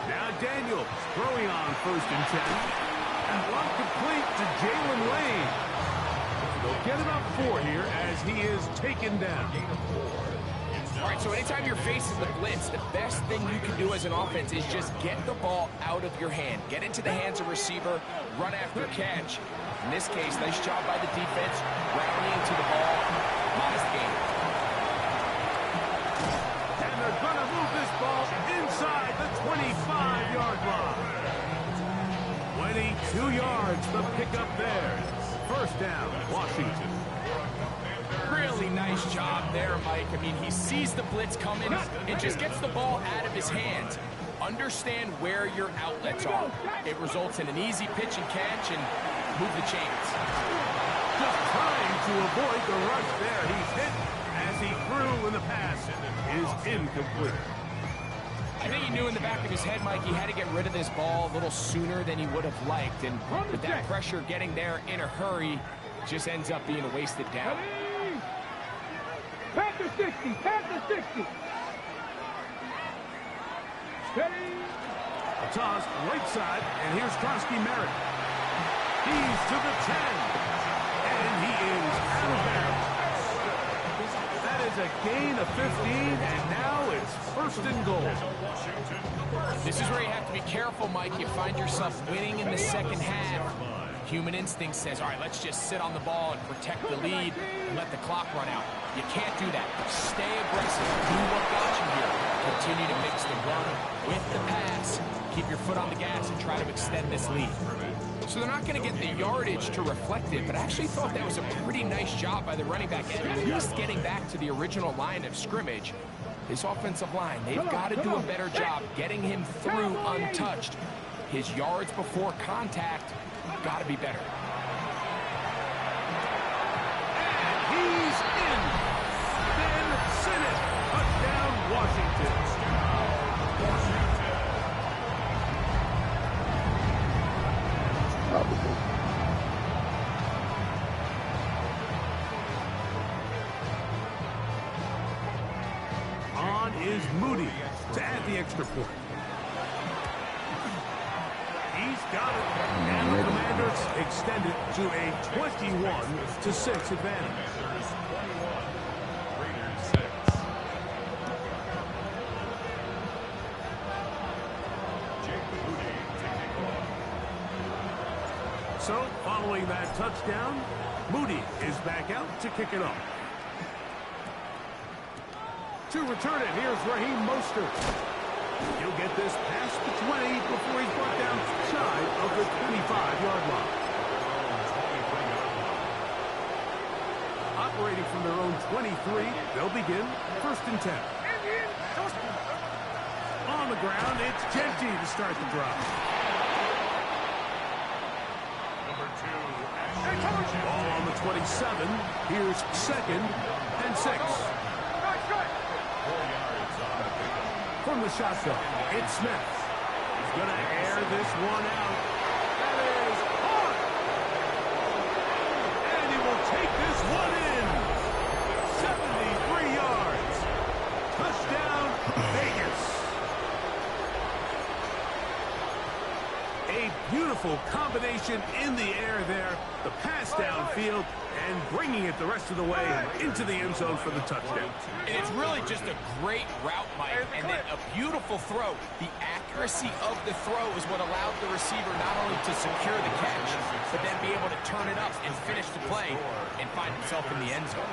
Now Daniels throwing on 1st and 10. And one complete to Jalen Lane. They'll get it up 4 here as he is taken down. All right, so anytime you're facing the blitz, the best thing you can do as an offense is just get the ball out of your hand. Get into the hands of receiver, run after catch. In this case, nice job by the defense, rallying to the ball. Modest game. And they're going to move this ball inside the 25-yard line. 22 yards, the pickup there. 1st down, Washington. Really nice job there, Mike. I mean, he sees the blitz coming and just gets the ball out of his hands. Understand where your outlets are. It results in an easy pitch and catch and move the chains. Just trying to avoid the rush there. He's hit as he threw, and the pass is incomplete. I think he knew in the back of his head, Mike, he had to get rid of this ball a little sooner than he would have liked. And with that pressure getting there in a hurry, just ends up being a wasted down. Panther 60. Steady. A toss right side, and here's Krosky Merritt. He's to the 10, and he is out of bounds. That is a gain of 15, and now it's 1st and goal. This is where you have to be careful, Mike. You find yourself winning in the second half. Human instinct says, all right, let's just sit on the ball and protect the lead and let the clock run out. You can't do that. Stay aggressive. Do what got you here. Continue to mix the run with the pass. Keep your foot on the gas and try to extend this lead. So they're not going to get the yardage to reflect it, but I actually thought that was a pretty nice job by the running back, at least getting back to the original line of scrimmage. This offensive line, they've got to do a better job getting him through untouched. His yards before contact got to be better. And he's in. Ben Sinnott, touchdown Washington. On is Moody to add the extra point. He's got it. And the Commanders extend it to a 21-6 advantage. So, following that touchdown, Moody is back out to kick it off. To return it, here's Raheem Mostert. He'll get this past the 20 before he's brought down shy of the 25-yard line. Operating from their own 23, they'll begin 1st and 10. On the ground, it's Genty to start the drive. Ball on the 27. Here's 2nd and 6. From the shotgun, it's Smith. He's going to air this one out. That is hard. And he will take this one in. 73 yards. Touchdown, Vegas. A beautiful combination in the air there. The pass downfield and bringing it the rest of the way into the end zone for the touchdown. And it's really just a great route, Mike, and then a beautiful throw. The accuracy of the throw is what allowed the receiver not only to secure the catch, but then be able to turn it up and finish the play and find himself in the end zone.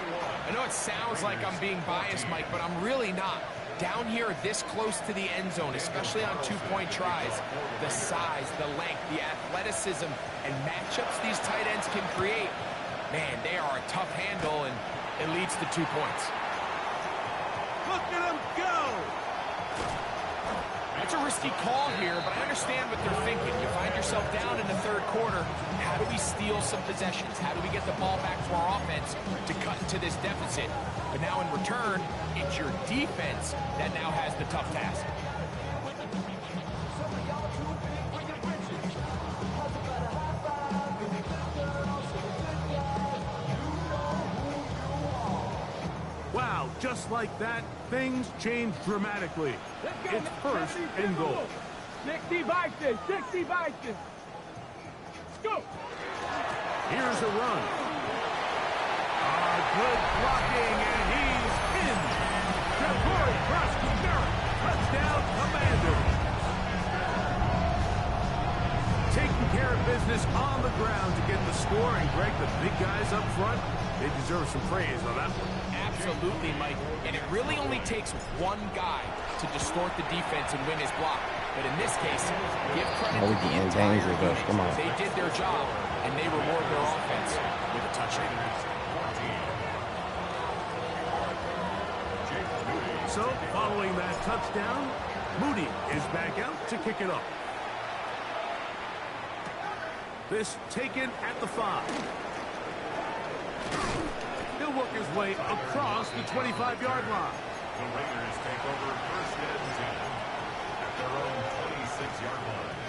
I know it sounds like I'm being biased, Mike, but I'm really not. Down here this close to the end zone, especially on two-point tries, the size, the length, the athleticism, and matchups these tight ends can create, man, they are a tough handle, and it leads to 2 points. Look at him go! That's a risky call here, but I understand what they're thinking. You find yourself down in the 3rd quarter. How do we steal some possessions? How do we get the ball back to our offense to cut into this deficit? But now in return, it's your defense that now has the tough task. Wow, just like that, things change dramatically. It's 1st and goal. 60 Vikings, 60 Vikings. Let's go. Here's a run. Good blocking, and he's in. Corey Cross-Garrett, touchdown, Commanders. Taking care of business on the ground to get the score, and Greg, the big guys up front, they deserve some praise on that one. Absolutely, Mike. And it really only takes one guy to distort the defense and win his block. But in this case, give credit to the entire unit. Come on. They did their job, and they reward their offense with a touchdown. So, following that touchdown, Moody is back out to kick it off. This taken at the 5. He'll work his way across the 25-yard line. The Raiders take over 1st and 10 at their own 26-yard line.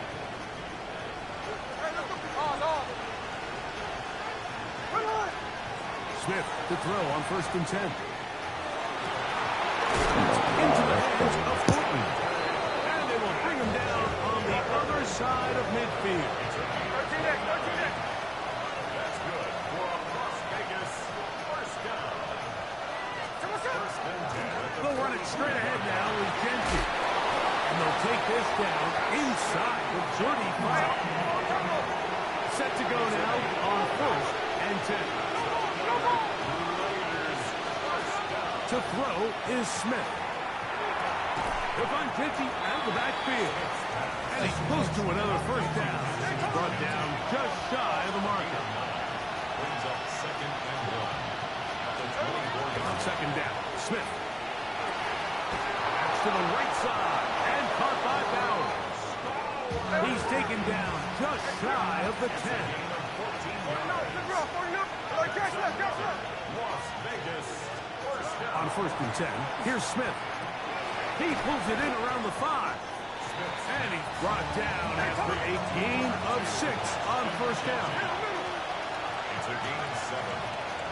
Smith to throw on 1st and 10. Into the hands of Horton. And they will bring him down on the other side of midfield. 13 X. That's good for a Las Vegas 1st down. 1st and 10. They'll run it straight ahead now with Genty. And they'll take this down inside with Jordy Fight. Set to go now on 1st and 10. To throw is Smith. They'll find Genty out of the backfield. And he's close to another 1st down. He's brought down just shy of the marker. Brings up 2nd and 1. At the 24-yard On 2nd down, Smith. That's to the right side and caught by Bowers. He's taken down just shy of the 10. Las Vegas 1st down. On 1st and 10, here's Smith. He pulls it in around the 5. And he's brought down after a gain of 6 on 1st down. It's a gain of 7.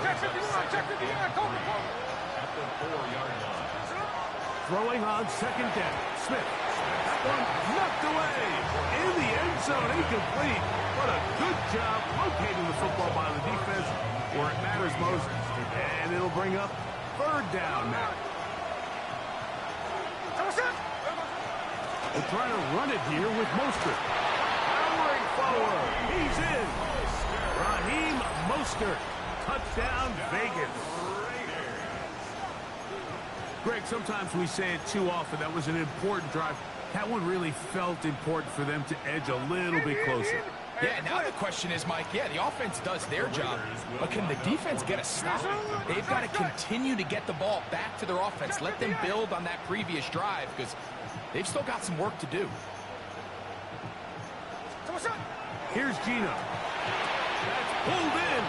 Brings up 2nd and 1 at the 4-yard line. Throwing on 2nd down, Smith. That one knocked away. In the end zone, incomplete. What a good job locating the football by the defense where it matters most. And it'll bring up 3rd down now. They're trying to run it here with Mostert. Powering forward. He's in. Raheem Mostert. Touchdown, Vegas. Greg, sometimes we say it too often. That was an important drive. That one really felt important for them to edge a little bit closer. Yeah, now the question is, Mike, yeah, the offense does their job, but can the defense get a stop? They've got to continue to get the ball back to their offense. Let them build on that previous drive because they've still got some work to do. Here's Gino. That's pulled in.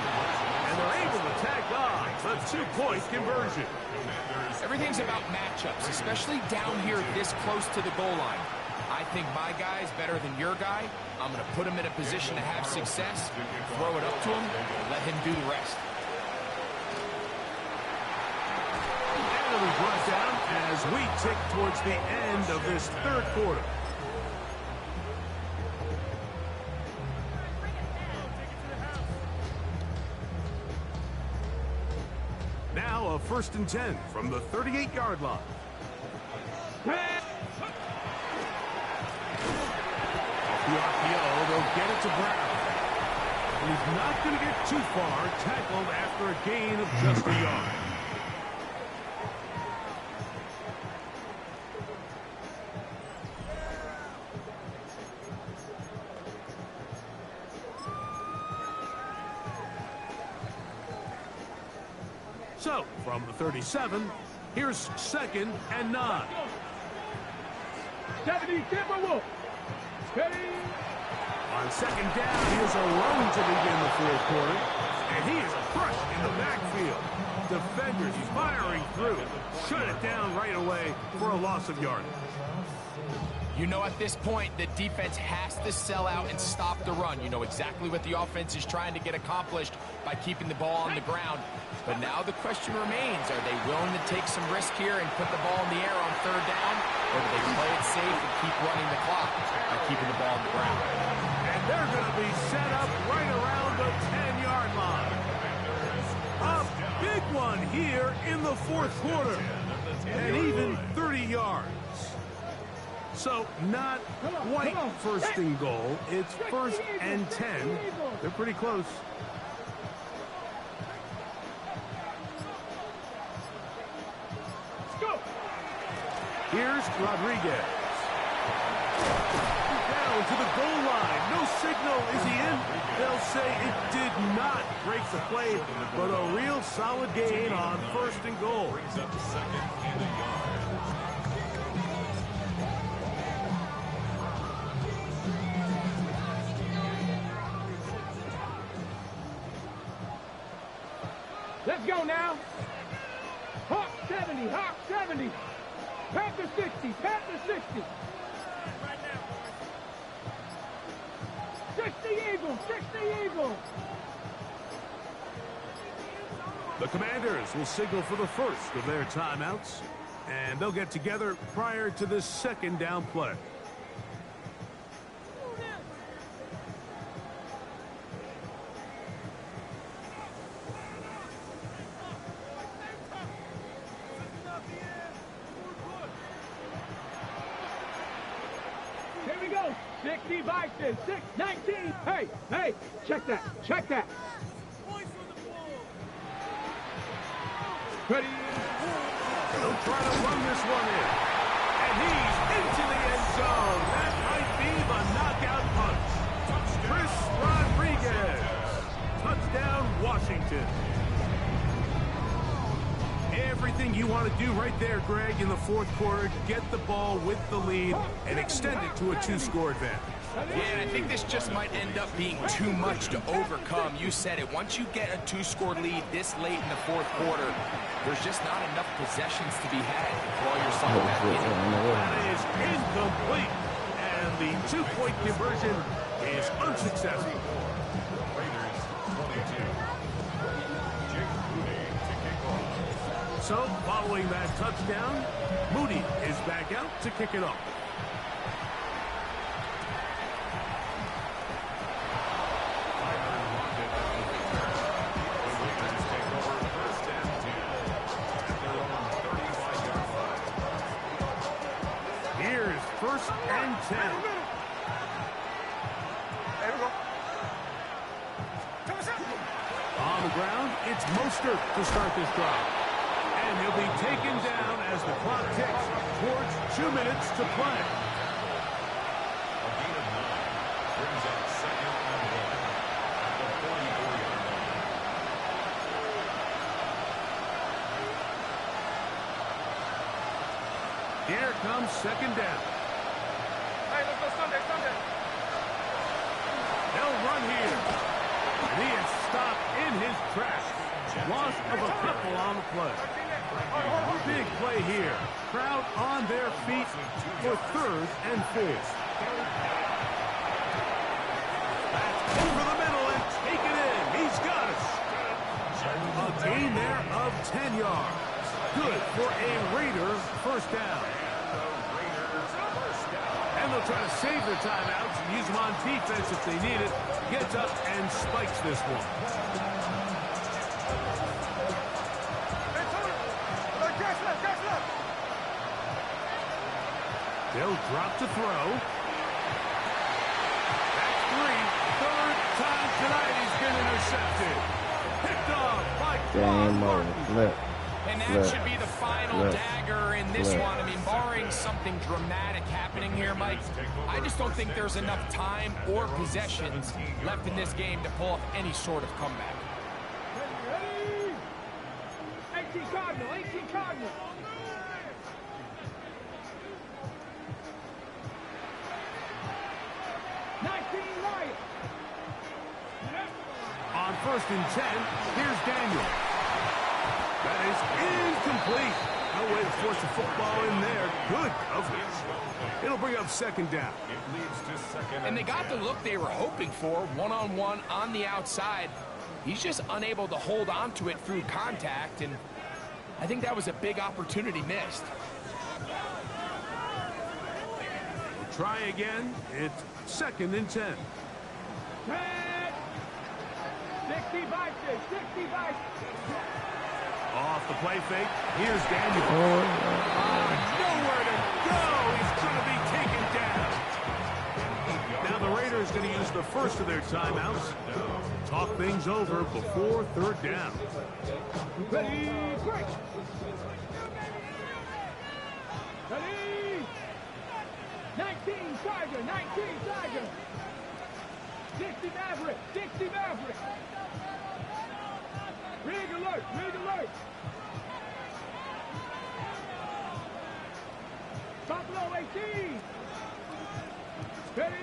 And they're able to tack on the 2-point conversion. Everything's about matchups, especially down here this close to the goal line. I think my guy's better than your guy. I'm going to put him in a position to have success, throw it up to him, let him do the rest. And it'll be brought down as we tick towards the end of this third quarter. Now a 1st and 10 from the 38-yard line. Off the RPO, they'll get it to Brown. He's not going to get too far, tackled after a gain of just a yard. So, from the 37, here's 2nd and 9. 70, Timberwolf. Steady. On 2nd down, here's a run to begin the 4th quarter. And he is crushed in the backfield. Defenders firing through. Shut it down right away for a loss of yardage. You know, at this point, the defense has to sell out and stop the run. You know exactly what the offense is trying to get accomplished by keeping the ball on the ground. But now the question remains, are they willing to take some risk here and put the ball in the air on 3rd down? Or do they play it safe and keep running the clock by keeping the ball on the ground? And they're going to be set up right around the 10-yard line. A big one here in the 4th quarter. And even 30 yards. So not quite 1st and goal. It's 1st and 10. They're pretty close. Here's Rodriguez. Down to the goal line. No signal. Is he in? They'll say it did not break the play, but a real solid gain on 1st and goal. Brings up 2nd and a yard. Let's go now. Hawk 70, Hawk 70. Panther 60, Panther 60. 60 Eagles, 60 Eagles. The Commanders will signal for the first of their timeouts, and they'll get together prior to this 2nd down play. Here we go. 60 Bison, 619. Hey, hey, check that, check that. Ready? They'll try to run this one in. And he's into the end zone. That might be the knockout punch. Chris Rodriguez. Touchdown, Washington. Everything you want to do right there, Greg, in the 4th quarter. Get the ball with the lead and extend it to a 2-score advantage. Yeah, I think this just might end up being too much to overcome. You said it. Once you get a 2-score lead this late in the 4th quarter, there's just not enough possessions to be had to throw yourself back in. That is incomplete. And the 2-point conversion is unsuccessful. Raiders 22. So, following that touchdown, Moody is back out to kick it off. Here's 1st and 10. There we go. Come on, ground. It's Mostert to start this drive. And he'll be taken down as the clock ticks towards 2 minutes to play. A gain of 9 brings up second and 1 at the 44-yard line. Here comes second down. Hey, let's go Sunday, Sunday. They'll run here. And he is stopped in his tracks. Loss of a couple on the play. Big play here. Crowd on their feet for 3rd and 4. Back over the middle and take it in. He's got it. A gain there of 10 yards. Good for a Raider first down. And they'll try to save their timeouts and use them on defense if they need it. Gets up and spikes this one. They'll drop to throw. That's 3. 3rd time tonight he's been intercepted. Picked off by Game over. Flip. And that should be the final dagger in this one. I mean, barring something dramatic happening here, Mike, I just don't think there's enough time or possessions left in this game to pull off any sort of comeback. 18 Cardinal, 18 Cardinal. On 1st and 10, here's Daniel. That is incomplete. No way to force the football in there. Good coverage. It'll bring up second down. It leads to second. And they got the look they were hoping for, one-on-one on the outside. He's just unable to hold on to it through contact, and I think that was a big opportunity missed. We'll try again. It's 2nd and 10. 60 by 6, 60 by 6. Off the play fake. Here's Daniel. Nowhere to go. He's going to be taken down. Now the Raiders going to use the first of their timeouts. Talk things over before 3rd down. Ready, break. Ready. 19 Tiger, 19 Tiger. 60 Maverick, 60 Maverick. Rig alert, rig alert. Buffalo 18. Ready.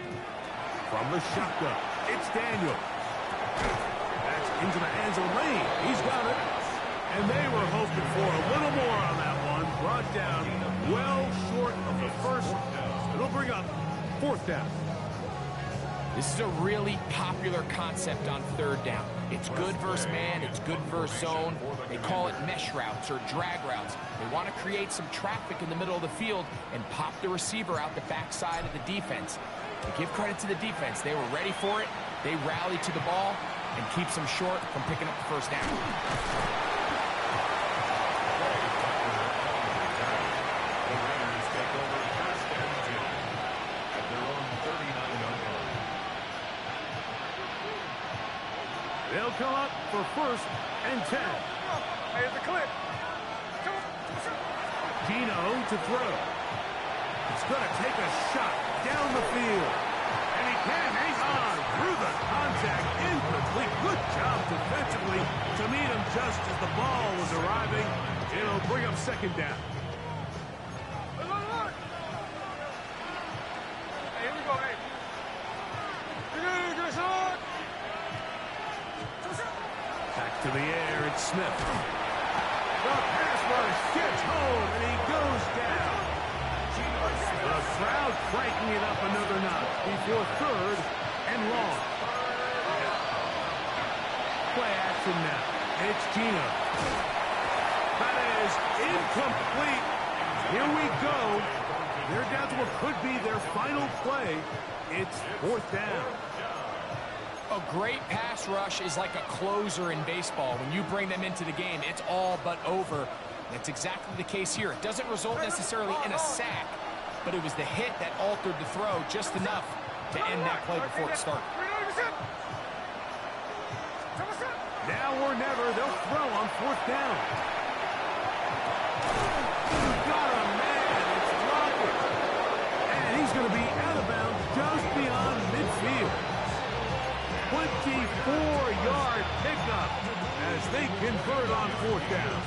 From the shotgun, it's Daniel. That's into the hands of Lane. He's got it. And they were hoping for a little more on that one. Brought down well short of the first. It'll bring up 4th down. This is a really popular concept on 3rd down. It's good versus man, it's good versus zone. They call it mesh routes or drag routes. They want to create some traffic in the middle of the field and pop the receiver out the backside of the defense. To give credit to the defense, they were ready for it. They rallied to the ball and keeps them short from picking up the first down. They'll come up for 1st and 10. Here's the clip. Gino to throw. He's going to take a shot down the field. And he can hang on through the contact. Incomplete. Good job defensively to meet him just as the ball was arriving. It'll bring up second down. Hey, here we go, hey. Good shot. Back to the air, it's Smith. The pass rush gets home, and he goes down. The crowd cranking it up another notch before 3rd and long. Play action now. It's Gino. That is incomplete. Here we go. They're down to what could be their final play. It's 4th down. A great pass rush is like a closer in baseball. When you bring them into the game, it's all but over. That's exactly the case here. It doesn't result necessarily in a sack, but it was the hit that altered the throw just enough to end that play before it started. Now or never, they'll throw on 4th down. He's got a man. It's Lockett. And he's going to be out of bounds just beyond midfield. 24-yard pickup as they convert on 4th down.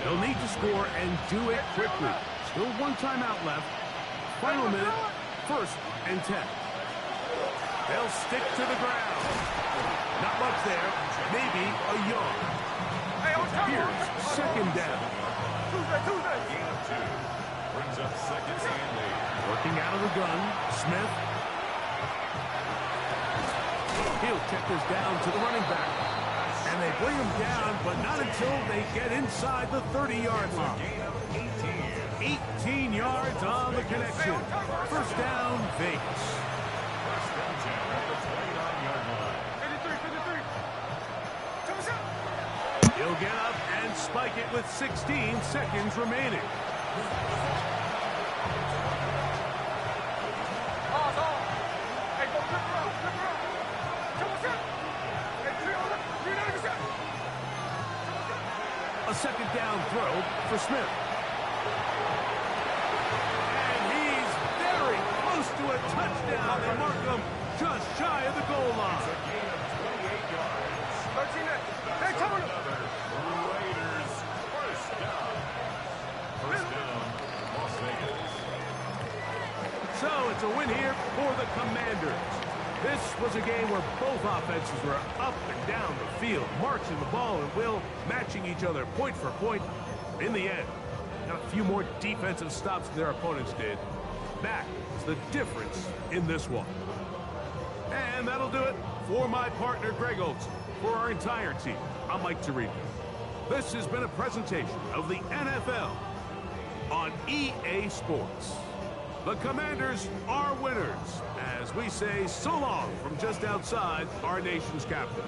They'll need to score and do it quickly. Still 1 timeout left. Final minute, 1st and 10. They'll stick to the ground. Not much there. Maybe a yard. Here's 2nd down. Gain of 2. Brings up 2nd and 8. Working out of the gun, Smith. He'll check this down to the running back. And they bring him down, but not until they get inside the 30-yard line. Gain of 18. 18 yards on the connection. 1st down, Vegas. 1st and 10 at the 29-yard line. He'll get up and spike it with 16 seconds remaining. A 2nd down throw for Smith. And he's very close to a touchdown. They mark him just shy of the goal line. A gain of 28 yards. Raiders 1st down. 1st down, Las Vegas. So it's a win here for the Commanders. This was a game where both offenses were up and down the field, marching the ball at will, matching each other point for point. In the end, got a few more defensive stops than their opponents did. That is the difference in this one. And that'll do it for my partner, Greg Olson. For our entire team, I'm Mike Tirico. This has been a presentation of the NFL on EA Sports. The Commanders are winners, as we say so long from just outside our nation's capital.